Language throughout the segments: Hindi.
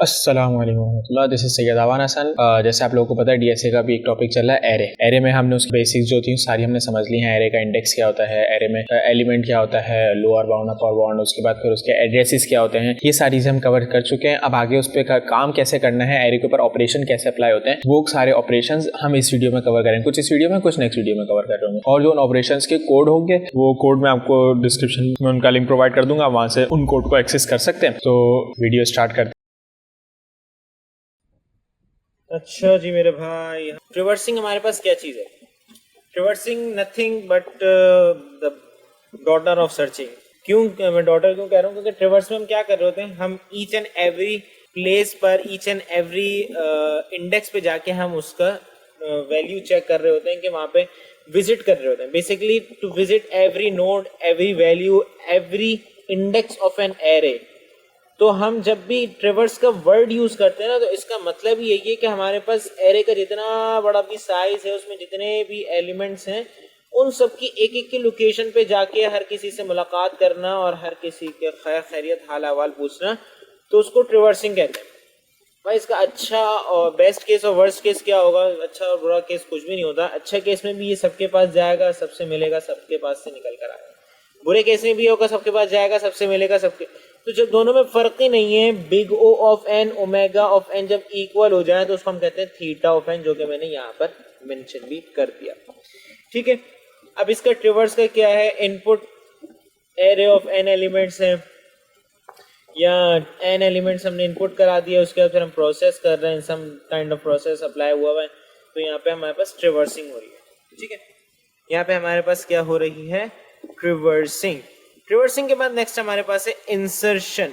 अस्सलाम वालेकुम रहमतुल्लाह। दिस इज सैयद आवान हसन। जैसे आप लोगों को पता है डीएसए का भी एक टॉपिक चल रहा है एरे में हमने उसकी बेसिक्स जो थी सारी हमने समझ ली हैं। एरे का इंडेक्स क्या होता है, एरे में एलिमेंट क्या होता है, लोअर बाउंड अपर बाउंड, उसके बाद फिर उसके एड्रेसेस क्या होते हैं, ये सारी चीजें हम कवर कर चुके हैं। अब आगे उस पर काम कैसे करना है, एरे के ऊपर ऑपरेशन कैसे अप्लाई होते हैं, वो सारे ऑपरेशन हम इस वीडियो में कवर करेंगे। कुछ इस वीडियो में, कुछ नेक्स्ट वीडियो में कवर कर रहे होंगे। और जो उन ऑपरेशन के कोड होंगे वो कोड मैं आपको डिस्क्रिप्शन में उनका लिंक प्रोवाइड कर दूंगा, वहां से उन कोड को एक्सेस कर सकते हैं। तो वीडियो स्टार्ट करते हैं। अच्छा जी मेरे भाई, ट्रिवर्सिंग हमारे पास क्या चीज़ है? Traversing nothing but the daughter of searching. क्यों मैं डॉटर क्यों कह रहा हूँ? क्योंकि ट्रिवर्स में हम क्या कर रहे होते हैं, हम ईच एंड एवरी प्लेस पर, ईच एंड एवरी इंडेक्स पे जाके हम उसका वैल्यू चेक कर रहे होते हैं कि वहाँ पे विजिट कर रहे होते हैं। Basically to visit every node, every value, every index of an array. तो हम जब भी ट्रिवर्स का वर्ड यूज करते हैं ना, तो इसका मतलब ही यही है कि हमारे पास एरे का जितना बड़ा भी साइज है, उसमें जितने भी एलिमेंट्स हैं, उन सब की एक एक की लोकेशन पे जाके हर किसी से मुलाकात करना और हर किसी के खैर खैरियत हाल अहवाल पूछना, तो उसको ट्रिवर्सिंग कहते हैं। भाई इसका अच्छा और बेस्ट केस और वर्स्ट केस क्या होगा? अच्छा और बुरा केस कुछ भी नहीं होता। अच्छा केस में भी ये सबके पास जाएगा, सबसे मिलेगा, सबके पास से निकल कर आएगा। बुरे केस में भी होगा, सबके पास जाएगा, सबसे मिलेगा, सबके। तो जब दोनों में फर्क ही नहीं है, big O of n, omega of n जब इक्वल हो जाए, तो उसको हम कहते हैं थीटा ऑफ एन, जो कि मैंने यहाँ पर मेंशन भी कर दिया। ठीक है, अब इसका ट्रिवर्स का क्या है? Input array of n elements है, या एन एलिमेंट्स हमने इनपुट करा दिया, उसके बाद फिर हम प्रोसेस कर रहे हैं, some kind of process apply हुआ है, तो यहाँ पे हमारे पास ट्रिवर्सिंग हो रही है। ठीक है, यहाँ पे हमारे पास क्या हो रही है? ट्रिवर्सिंग। ट्रिवर्सिंग के बाद नेक्स्ट हमारे पास है इंसर्शन।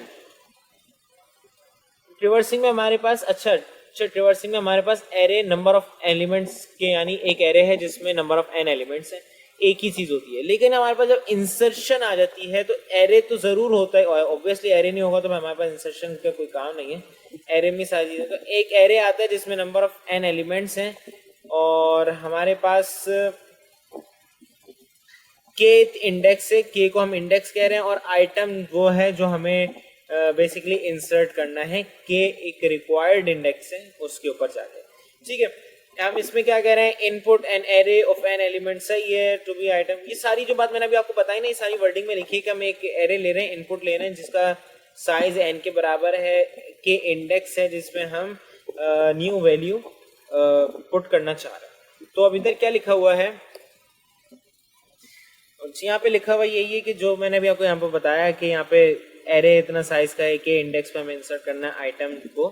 ट्रिवर्सिंग में हमारे पास ट्रिवर्सिंग में हमारे पास एरे नंबर ऑफ एलिमेंट्स के, यानी एक एरे है जिसमें नंबर ऑफ एन एलिमेंट्स हैं, एक ही चीज होती है। लेकिन हमारे पास जब इंसर्शन आ जाती है, तो एरे तो जरूर होता है, ऑब्वियसली एरे नहीं होगा तो हमारे पास इंसर्शन का कोई काम नहीं है। एरे में सारी चीजें, तो एक एरे आता है जिसमें नंबर ऑफ एन एलिमेंट्स हैं, और हमारे पास के इंडेक्स है, के को हम इंडेक्स कह रहे हैं, और आइटम वो है जो हमें बेसिकली इंसर्ट करना है। के एक रिक्वायर्ड इंडेक्स है उसके ऊपर जाके। ठीक है, हम इसमें क्या कह रहे हैं? Input an array of n elements है, ये टू बी आइटम। ये सारी जो बात मैंने अभी आपको बताई ना, ये सारी वर्डिंग में लिखी है कि हम एक एरे ले रहे हैं, इनपुट ले रहे हैं जिसका साइज एन के बराबर है, के इंडेक्स है जिसमें हम न्यू वैल्यू पुट करना चाह रहे हैं। तो अब इधर क्या लिखा हुआ है? यहाँ पे लिखा हुआ यही है कि जो मैंने अभी आपको यहाँ पे बताया कि यहाँ पे एरे इतना साइज का है, के इंडेक्स पे हमें इंसर्ट करना है, आइटम को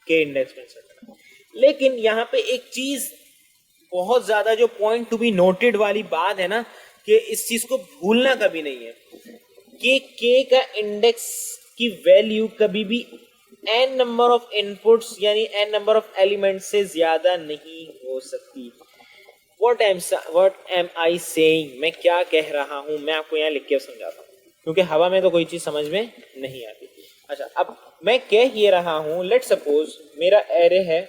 के इंडेक्स में इंसर्ट करना है। लेकिन यहाँ पे एक चीज बहुत ज्यादा जो पॉइंट टू बी नोटेड वाली बात है ना, कि इस चीज को भूलना कभी नहीं है कि के का इंडेक्स की वैल्यू कभी भी एन नंबर ऑफ इनपुट्स यानी एन नंबर ऑफ एलिमेंट से ज्यादा नहीं हो सकती। What am I saying? मैं क्या कह रहा हूं, मैं आपको यहाँ लिख के समझाता हूँ, क्योंकि हवा में तो कोई चीज समझ में नहीं आती। अच्छा, अब मैं कह ये रहा हूं, लेट सपोज मेरा एरे है,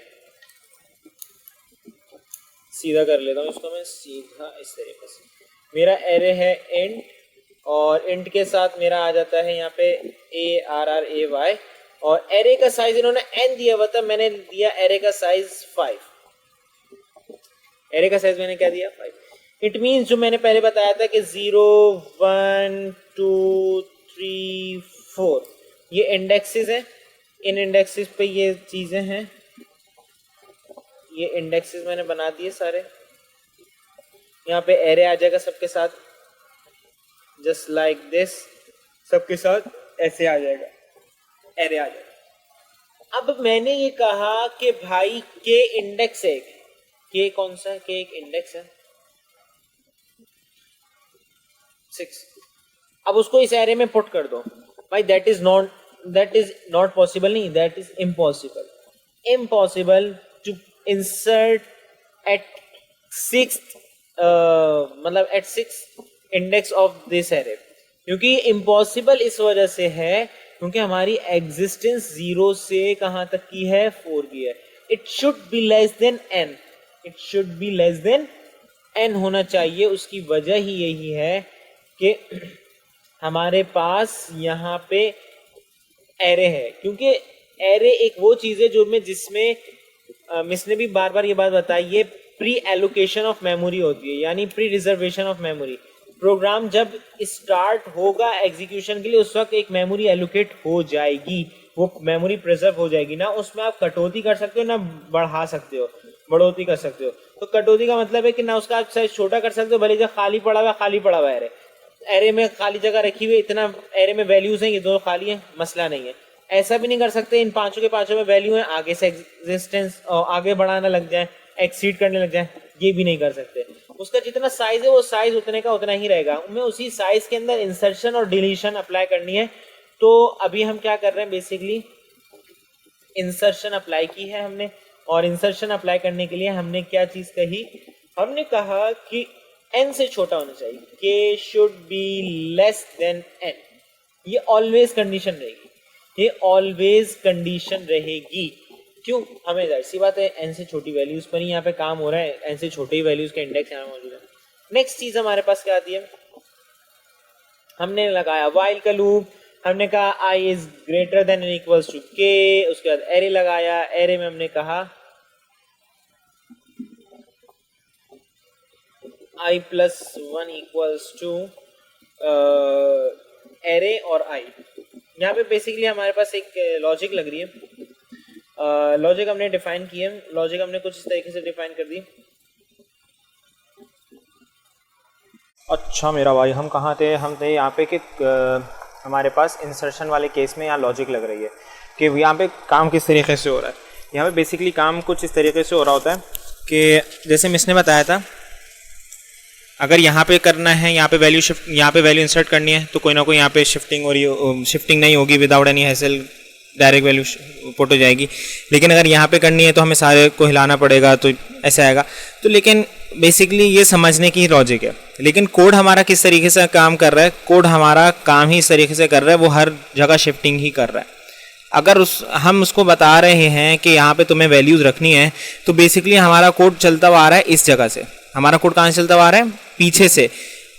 सीधा कर लेता हूँ इसको मैं, सीधा इस तरीके से। मेरा एरे है इंट, और इंट के साथ मेरा आ जाता है यहाँ पे ARRAY, और एरे का साइज इन्होंने n दिया हुआ था, मैंने दिया एरे का साइज 5। एरे का साइज मैंने क्या दिया? 5। इट मीन्स जो मैंने पहले बताया था कि 0 1 2 3 4 ये इंडेक्सेस हैं, इन इंडेक्सेस पे ये चीजें हैं, ये इंडेक्सेस मैंने बना दिए सारे। यहाँ पे एरे आ जाएगा सबके साथ, जस्ट लाइक दिस, सबके साथ ऐसे आ जाएगा, एरे आ जाएगा। अब मैंने ये कहा कि भाई के इंडेक्स है, के कौन सा है? के एक इंडेक्स है 6। अब उसको इस एरे में पुट कर दो। भाई दैट इज नॉट पॉसिबल, नहीं, that is impossible to insert at 6th मतलब at 6th index of this array. क्योंकि इम्पॉसिबल इस वजह से है क्योंकि हमारी एग्जिस्टेंस 0 से कहां तक की है? 4 की है। It should be less than n, it should be less than n होना चाहिए। उसकी वजह ही यही है कि हमारे पास यहाँ पे एरे है, क्योंकि एरे एक वो चीज है जो में जिसमें मिस ने भी बार बार ये बात बताई, ये प्री एलोकेशन ऑफ मेमोरी होती है, यानी pre reservation of memory. Program जब स्टार्ट होगा एग्जीक्यूशन के लिए उस वक्त एक मेमोरी एलोकेट हो जाएगी, वो मेमोरी प्रिजर्व हो जाएगी ना, उसमें आप कटौती कर सकते हो ना बढ़ा सकते हो, बढ़ोतरी कर सकते हो। तो कटौती का मतलब है कि ना उसका आप साइज छोटा कर सकते हो, भले जब खाली पड़ा हुआ एरे, एरे में खाली जगह रखी हुई, इतना एरे में वैल्यूज हैं, ये दो खाली है, मसला नहीं है। ऐसा भी नहीं कर सकते इन पांचों के पांचों में वैल्यू है, आगे से एग्जिस्टेंस आगे बढ़ाना लग जाए, एक्सीड करने लग जाए, ये भी नहीं कर सकते। उसका जितना साइज है वो साइज उतने का उतना ही रहेगा, उनमें उसी साइज के अंदर इंसर्शन और डिलीशन अप्लाई करनी है। तो अभी हम क्या कर रहे हैं, बेसिकली इंसर्शन अप्लाई की है हमने, और इंसर्शन अप्लाई करने के लिए हमने क्या चीज कही, हमने कहा कि n से छोटा होना चाहिए, k should be less than n। ये ऑलवेज कंडीशन रहेगी, ये ऑलवेज कंडीशन रहेगी। क्यों? हमें जाहिर सी बात है n से छोटी वैल्यूज पर ही यहाँ पे काम हो रहा है, n से छोटे ही वैल्यूज के इंडेक्स यहाँ मौजूद है। नेक्स्ट चीज हमारे पास क्या आती है, हमने लगाया वाइल का लूप, हमने कहा i is greater than and equals to k, उसके बाद एरे लगाया, एरे में हमने कहा i plus 1 equals to array और i। यहाँ पे बेसिकली हमारे पास एक लॉजिक लग रही है, लॉजिक हमने डिफाइन की है, लॉजिक हमने कुछ इस तरीके से डिफाइन कर दी। अच्छा मेरा भाई, हम कहाँ थे? हम थे यहाँ पे कि हमारे पास इंसर्शन वाले केस में यहाँ लॉजिक लग रही है कि यहाँ पे काम किस तरीके से हो रहा है। यहाँ पे बेसिकली काम कुछ इस तरीके से हो रहा होता है कि जैसे मिस ने बताया था, अगर यहाँ पे करना है, यहाँ पे वैल्यू शिफ्ट, यहाँ पे वैल्यू इंसर्ट करनी है तो कोई ना कोई यहाँ पे शिफ्टिंग हो रही हो, शिफ्टिंग नहीं होगी, without any hassle direct value put हो जाएगी। लेकिन अगर यहाँ पे करनी है तो हमें सारे को हिलाना पड़ेगा, तो ऐसे आएगा। तो लेकिन बेसिकली ये समझने की लॉजिक है। लेकिन कोड हमारा किस तरीके से काम कर रहा है, कोड हमारा काम ही इस तरीके से कर रहा है, वो हर जगह शिफ्टिंग ही कर रहा है। अगर हम उसको बता रहे हैं कि यहाँ पे तुम्हें वैल्यूज रखनी है, तो बेसिकली हमारा कोड चलता हुआ आ रहा है इस जगह से। हमारा कोड कहाँ से चलता हुआ आ रहा है? पीछे से।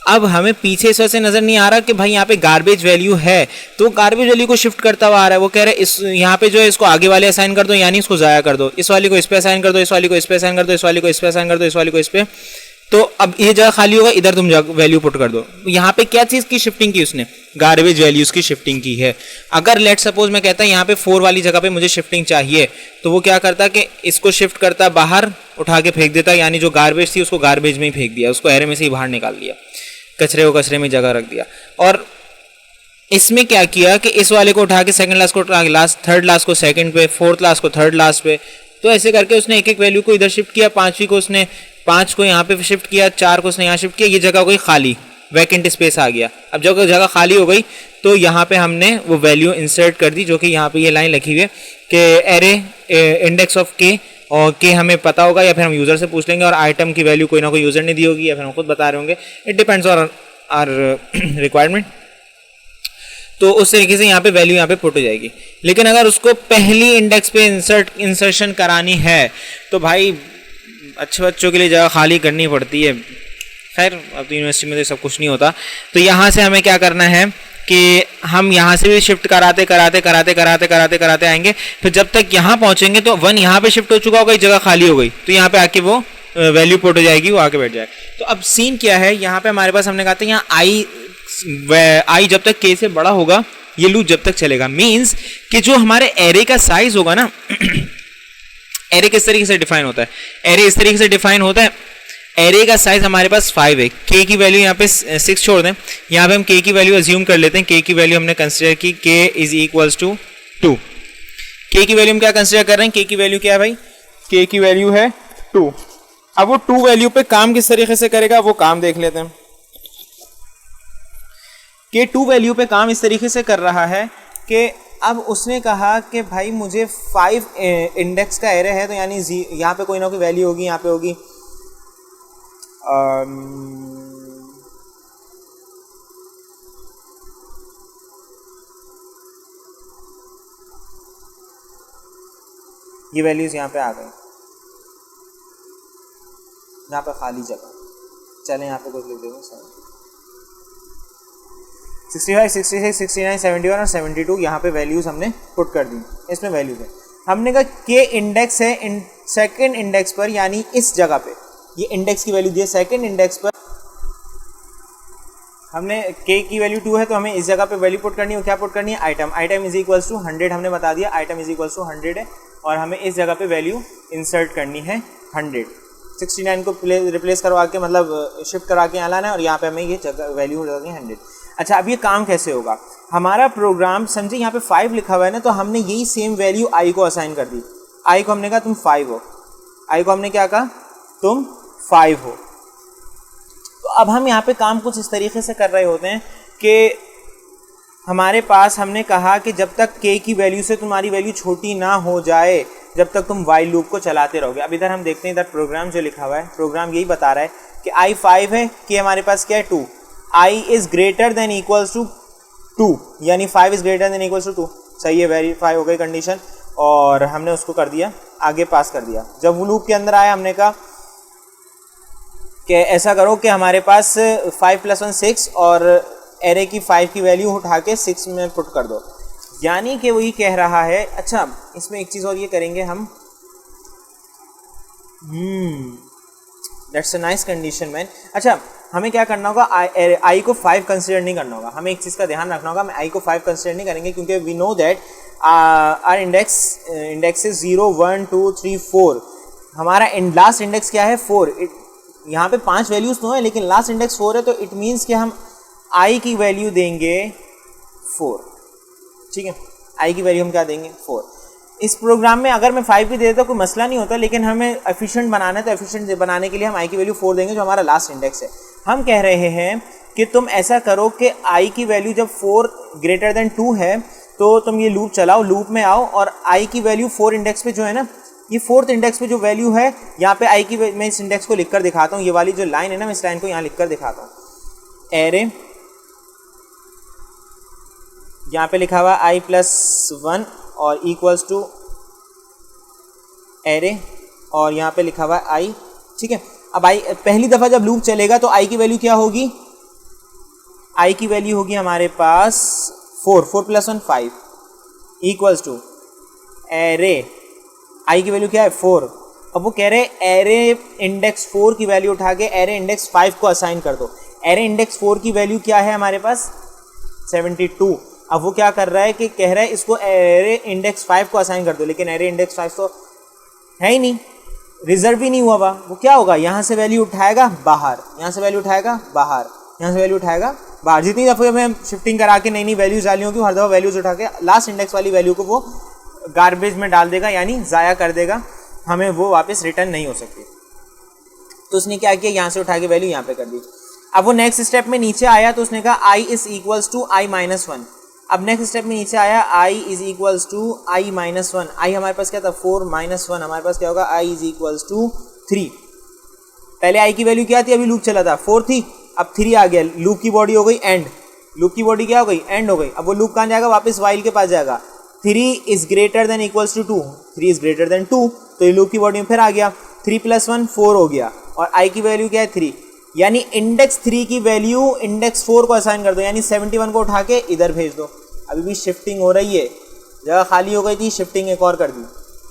अब हमें पीछे से ऐसे नजर नहीं आ रहा कि भाई यहाँ पे गार्बेज वैल्यू है, तो गार्बेज वैल्यू को शिफ्ट करता हुआ आ रहा है। वो कह रहे हैं इस यहाँ पे जो है इसको आगे वाले असाइन कर दो, यानी इसको जाया कर दो, इस वाली को इस पे असाइन कर दो, इस वाली को इस पे असाइन कर दो, इस वाली को इस पे असाइन कर दो, इस वाली को इस पे। तो अब ये जगह खाली होगा, इधर तुम वैल्यू पुट कर दो। यहाँ पे क्या चीज की शिफ्टिंग की उसने? गार्बेज वैल्यूज की शिफ्टिंग की है। अगर लेट सपोज मैं कहता यहाँ पे 4 वाली जगह पे मुझे शिफ्टिंग चाहिए, तो वो क्या करता कि इसको शिफ्ट करता, बाहर उठा के फेंक देता, यानी जो गार्बेज थी उसको गार्बेज में ही फेंक दिया, उसको एरे में से ही बाहर निकाल दिया, कचरे को कचरे में जगह रख दिया। और इसमें क्या किया कि इस वाले को उठा के सेकंड लास्ट को उठा के लास्ट, थर्ड लास्ट को सेकंड पे, फोर्थ लास्ट को थर्ड लास्ट पे, तो ऐसे करके उसने एक एक वैल्यू को इधर शिफ्ट किया। 5वीं को उसने 5 को यहाँ पे शिफ्ट किया, 4 को उसने यहाँ शिफ्ट किया, ये जगह हो गई खाली, वैकेंट स्पेस आ गया। अब जब जगह खाली हो गई तो यहाँ पे हमने वो वैल्यू इंसर्ट कर दी, जो कि यहाँ पे ये लाइन लिखी हुई है कि एरे इंडेक्स ऑफ के, और के हमें पता होगा या फिर हम यूजर से पूछ लेंगे, और आइटम की वैल्यू कोई ना कोई यूजर ने दी होगी या फिर हम खुद बता रहे होंगे, it depends on our requirement. तो उस तरीके से यहाँ पे वैल्यू यहाँ पे पुट हो जाएगी। लेकिन अगर उसको पहली इंडेक्स पे इंसर्शन करानी है तो भाई अच्छे बच्चों के लिए जगह खाली करनी पड़ती है। खैर अब तो यूनिवर्सिटी में तो सब कुछ नहीं होता। तो यहाँ से हमें क्या करना है कि हम यहाँ से भी शिफ्ट कराते कराते कराते कराते कराते कराते आएंगे, फिर जब तक यहाँ पहुँचेंगे तो 1 यहाँ पे शिफ्ट हो चुका होगा, जगह खाली हो गई, तो यहाँ पे आके वो वैल्यू पुट हो जाएगी, वो आके बैठ जाएगा। तो अब सीन क्या है, यहाँ पे हमारे पास हमने कहा था यहाँ आई जब तक के से बड़ा होगा ये लूप जब तक चलेगा। मींस कि जो हमारे एरे का साइज होगा ना एरे किस तरीके से डिफाइन होता है? एरे इस तरीके से डिफाइन होता है, एरे का साइज हमारे पास 5 है, के की वैल्यू यहाँ पे 6 छोड़ दें, यहाँ पे हम के की वैल्यू अज्यूम कर लेते हैं। के की वैल्यू हमने कंसिडर की के इज इक्वल्स टू 2। के की वैल्यू हम क्या कंसिडर कर रहे हैं? के की वैल्यू क्या है भाई? के की वैल्यू है 2। अब वो 2 वैल्यू पे काम किस तरीके से करेगा वो काम देख लेते हैं। के 2 वैल्यू पे काम इस तरीके से कर रहा है कि अब उसने कहा कि भाई मुझे 5 इंडेक्स का एरे है, तो यानी यहाँ पे कोई ना कोई वैल्यू होगी, यहाँ पे होगी ये वैल्यूज यहाँ पे आ गई, यहाँ पे खाली जगह, चले यहाँ पे कुछ लिख देंगे। 65, 66, 69, 71 और 72 यहाँ पे वैल्यूज़ हमने पुट कर दी, इसमें वैल्यूज़ है। हमने कहा के इंडेक्स है सेकंड इंडेक्स पर, यानी इस जगह पे ये इंडेक्स की वैल्यू दी है सेकंड इंडेक्स पर। हमने के की वैल्यू 2 है तो हमें इस जगह पे वैल्यू पुट करनी है। क्या पुट करनी है? Item. Item is equals to 100 हमने बता दिया, आइटम इज इक्वल्स टू 100 है और हमें इस जगह पे वैल्यू इंसर्ट करनी है 100। 69 को रिप्लेस करवा के मतलब शिफ्ट करवा के यहाँ लाना है और यहाँ पे हमें ये जगह वैल्यू हो जाती है 100। अच्छा, अब ये काम कैसे होगा? हमारा प्रोग्राम समझे यहाँ पे 5 लिखा हुआ है ना, तो हमने यही सेम वैल्यू आई को असाइन कर दी। आई को हमने कहा तुम 5 हो, आई को हमने क्या कहा? तुम 5 हो। तो अब हम यहाँ पे काम कुछ इस तरीके से कर रहे होते हैं कि हमारे पास हमने कहा कि जब तक के की वैल्यू से तुम्हारी वैल्यू छोटी ना हो जाए, जब तक तुम वाइल लूप को चलाते रहोगे। अब इधर हम देखते हैं, इधर प्रोग्राम जो लिखा हुआ है, प्रोग्राम यही बता रहा है कि आई 5 है, कि हमारे पास क्या है 2, i is greater than equals to 2, यानी 5 is greater than equals to 2। सही है, वेरीफाई हो गई कंडीशन और हमने उसको कर दिया, आगे पास कर दिया। जब वो लूप के अंदर आया हमने कहा कि ऐसा करो कि हमारे पास 5 + 1 6 और एरे की 5 की वैल्यू उठा के 6 में पुट कर दो, यानी कि वो ये कह रहा है। अच्छा, इसमें एक चीज़ और ये करेंगे हम, that's a nice condition man. अच्छा, हमें क्या करना होगा? आई को 5 कंसिडर नहीं करना होगा। हमें एक चीज़ का ध्यान रखना होगा, आई को 5 कंसिडर नहीं करेंगे क्योंकि we know that our index 0 1 2 3 4। हमारा लास्ट इंडेक्स क्या है? 4। यहाँ पे 5 वैल्यूज़ तो है लेकिन लास्ट इंडेक्स 4 है, तो इट मीन्स कि हम आई की वैल्यू देंगे 4। ठीक है, आई की वैल्यू हम क्या देंगे? 4। इस प्रोग्राम में अगर मैं 5 भी दे देता कोई मसला नहीं होता, लेकिन हमें एफिशिएंट बनाना है, तो एफिशिएंट बनाने के लिए हम आई की वैल्यू 4 देंगे जो हमारा लास्ट इंडेक्स है। हम कह रहे हैं कि तुम ऐसा करो कि आई की वैल्यू जब 4 ग्रेटर देन 2 है तो तुम ये लूप चलाओ, लूप में आओ और आई की वैल्यू 4 इंडेक्स पे जो है ना, ये 4th इंडेक्स पे जो वैल्यू है यहाँ पे आई की, मैं इस इंडेक्स को लिख कर दिखाता हूँ। ये वाली जो लाइन है ना, मैं इस लाइन को यहाँ लिख कर दिखाता हूँ। एरे, यहाँ पे लिखा हुआ आई +1 और इक्वल्स टू एरे, और यहाँ पे लिखा हुआ आई। ठीक है, अब आई पहली दफ़ा जब लूप चलेगा तो आई की वैल्यू क्या होगी? आई की वैल्यू होगी हमारे पास 4 + 1 5 इक्वल्स टू एरे, आई की वैल्यू क्या है? 4। अब वो कह रहे हैं एरे इंडेक्स 4 की वैल्यू उठा के एरे इंडेक्स 5 को असाइन कर दो। एरे इंडेक्स 4 की वैल्यू क्या है हमारे पास? 72। अब वो क्या कर रहा है कि कह रहा है इसको एरे इंडेक्स 5 को असाइन कर दो, लेकिन एरे इंडेक्स 5 तो है ही नहीं, रिजर्व ही नहीं हुआ हुआ। वो क्या होगा? यहाँ से वैल्यू उठाएगा बाहर, यहाँ से वैल्यू उठाएगा बाहर, यहाँ से वैल्यू उठाएगा बाहर। जितनी दफ़े हमें शिफ्टिंग करा के नई नई वैल्यूज डाली होगी, हर दफ़ा वैल्यूज उठा के लास्ट इंडेक्स वाली वैल्यू को वो गार्बेज में डाल देगा, यानी ज़ाया कर देगा, हमें वो वापस रिटर्न नहीं हो सकती। तो उसने क्या किया? यहाँ से उठा के वैल्यू यहाँ पे कर दी। अब वो नेक्स्ट स्टेप में नीचे आया तो उसने कहा आई इज़ इक्वल्स टू आई -1। अब नेक्स्ट स्टेप में नीचे आया आई इज़ इक्वल्स टू आई -1। आई हमारे पास क्या था? 4 - 1, हमारे पास क्या होगा? I is equals to 3। पहले आई की वैल्यू क्या थी? अभी लूप चला था 4 थी, अब 3 आ गया। लूप की बॉडी हो गई एंड, लूप की बॉडी क्या हो गई? एंड हो गई। अब वो लूप कहाँ जाएगा? वापस वाइल के पास जाएगा। 3 is greater than equals to 2, 3 is greater than 2, तो ये लूप की बॉडी में फिर आ गया। 3 + 1 4 हो गया और आई की वैल्यू क्या है? 3, यानी इंडेक्स 3 की वैल्यू इंडेक्स 4 को असाइन कर दो, यानी 71 को उठा के इधर भेज दो। अभी भी शिफ्टिंग हो रही है, जगह खाली हो गई थी, शिफ्टिंग एक और कर दी,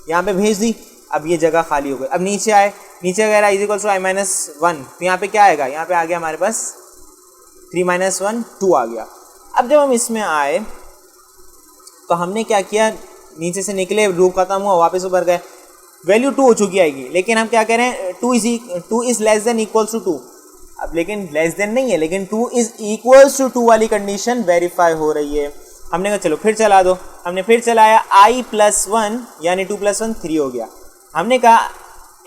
यहाँ पे भेज दी, अब ये जगह खाली हो गई। अब नीचे आए, नीचे अगर आई इक्वल्स टू आई -1 तो यहाँ पे क्या आएगा? यहाँ पे आ गया हमारे पास 3 - 1 2 आ गया। अब जब हम इसमें आए तो हमने क्या किया? नीचे से निकले, लूप खत्म हुआ, वापस ऊपर गए, वैल्यू 2 हो चुकी आएगी, लेकिन हम क्या कह रहे हैं? 2 is less than equals to 2। अब लेकिन लेस देन नहीं है, लेकिन 2 इज़ इक्वल्स टू 2 वाली कंडीशन वेरीफाई हो रही है। हमने कहा चलो फिर चला दो, हमने फिर चलाया, आई +1 यानी 2 + 1 3 हो गया। हमने कहा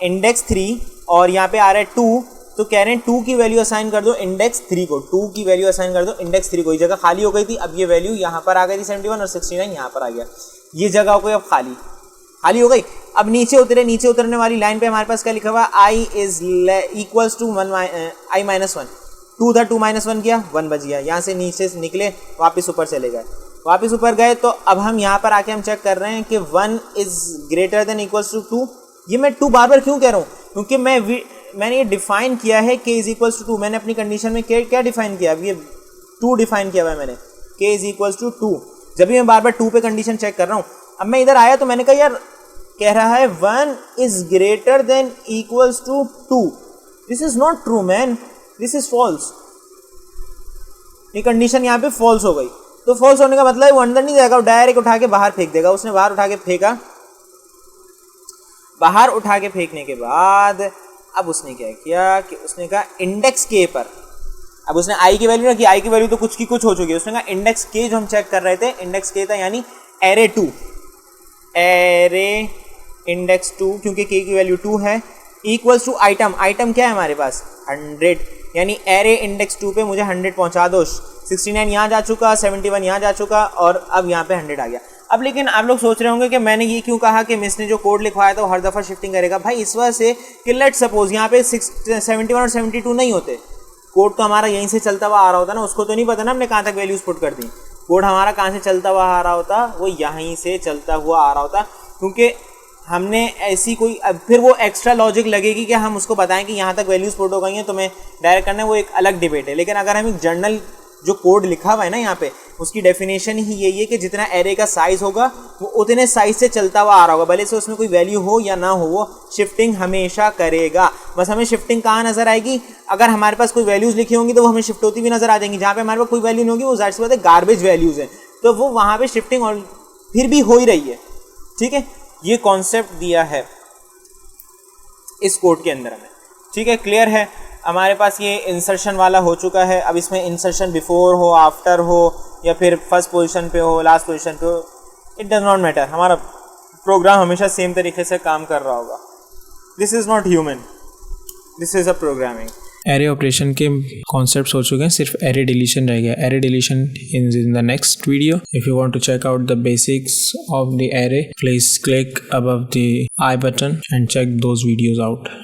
इंडेक्स 3 और यहाँ पे आ रहा है 2, तो कह रहे हैं 2 की वैल्यू असाइन कर दो इंडेक्स 3 को, 2 की वैल्यू असाइन कर दो इंडेक्स 3 को। ये जगह खाली हो गई थी, अब ये वैल्यू यहाँ पर आ गई थी 71 और 69 यहाँ पर आ गया, ये जगह हो गई अब खाली हो गई। अब नीचे उतरे, नीचे उतरने वाली लाइन पे हमारे पास क्या लिखा हुआ? आई इज इक्वल्स टू आई -1। 2 था, 2 - 1 किया, 1 बच गया। यहाँ से नीचे से निकले, वापस ऊपर चले गए, वापस ऊपर गए, तो अब हम यहाँ पर आके हम चेक कर रहे हैं कि 1 is greater than equals to 2। ये मैं 2 बार बार क्यों कह रहा हूँ? क्योंकि मैंने ये डिफाइन किया है k इज इक्वल्स टू 2। मैंने अपनी कंडीशन में क्या डिफाइन किया? अब ये 2 डिफाइन किया हुआ है मैंने, k इज इक्वल्स टू 2। जब भी मैं बार बार 2 पे कंडीशन चेक कर रहा हूँ, अब मैं इधर आया तो मैंने कहा यार कह रहा है 1 is greater than equals to 2, this is not true man, this is false. ये कंडीशन यहाँ पे फॉल्स हो गई, तो फॉल्स होने का मतलब है वो अंदर नहीं जाएगा, वो डायरेक्ट उठा के बाहर फेंक देगा। उसने बाहर उठा के फेंका, बाहर उठा के फेंकने के बाद अब उसने क्या किया कि उसने कहा इंडेक्स के पर, अब उसने आई की वैल्यू रखी, आई की वैल्यू तो कुछ की कुछ हो चुकी है, उसने कहा इंडेक्स के जो हम चेक कर रहे थे, इंडेक्स के था यानी एरे 2, एरे इंडेक्स 2, क्योंकि के की वैल्यू 2 है, इक्वल्स टू आइटम, आइटम क्या है हमारे पास 100, यानी एरे इंडेक्स 2 पे मुझे 100 पहुंचा दो। 69 यहाँ जा चुका, 71 यहाँ जा चुका और अब यहाँ पे 100 आ गया। अब लेकिन आप लोग सोच रहे होंगे कि मैंने ये क्यों कहा कि मिस ने जो कोड लिखवाया था वो हर दफ़ा शिफ्टिंग करेगा। भाई इस वजह से कि लेट सपोज यहाँ पे 71 और 72 नहीं होते, कोड तो हमारा यहीं से चलता हुआ आ रहा होता ना, उसको तो नहीं पता ना हमने कहाँ तक वैल्यूज पुट कर दी, कोड हमारा कहाँ से चलता हुआ आ रहा होता, वो यहीं से चलता हुआ आ रहा होता, क्योंकि हमने ऐसी कोई अब फिर वो एक्स्ट्रा लॉजिक लगेगी कि हम उसको बताएं कि यहाँ तक वैल्यूज पुट हो गई हैं, तुम्हें डायरेक्ट करना है, वो एक अलग डिबेट है। लेकिन अगर हम एक जर्नल जो कोड लिखा हुआ है ना यहाँ पे, उसकी डेफिनेशन ही यही है कि जितना एरे का साइज होगा वो उतने साइज से चलता हुआ आ रहा होगा, भले से उसमें कोई वैल्यू हो या ना हो, वो शिफ्टिंग हमेशा करेगा। बस हमें शिफ्टिंग कहाँ नजर आएगी, अगर हमारे पास कोई वैल्यूज लिखी होंगी तो वो हमें शिफ्ट होती भी नजर आ जाएंगी, जहाँ पे हमारे पास कोई वैल्यू नहीं होगी वो जाहिर सी बात है गार्बेज वैल्यूज है, तो वो वहाँ पे शिफ्टिंग और फिर भी हो ही रही है। ठीक है, ये कॉन्सेप्ट दिया है इस कोड के अंदर हमें। ठीक है, क्लियर है। हमारे पास ये इंसर्शन वाला हो चुका है, अब इसमें इंसर्शन बिफोर हो, आफ्टर हो, या फिर फर्स्ट पोजीशन पे हो, लास्ट पोजीशन पे हो, इट डज नॉट मैटर, हमारा प्रोग्राम हमेशा सेम तरीके से काम कर रहा होगा। This is not human, this is a programming. Array operation के कॉन्सेप्ट्स हो चुके हैं, सिर्फ एरे डिलीशन रह गया। Array deletion in the next video. If you want to check out the basics of the array, please click above the I button and check those videos out.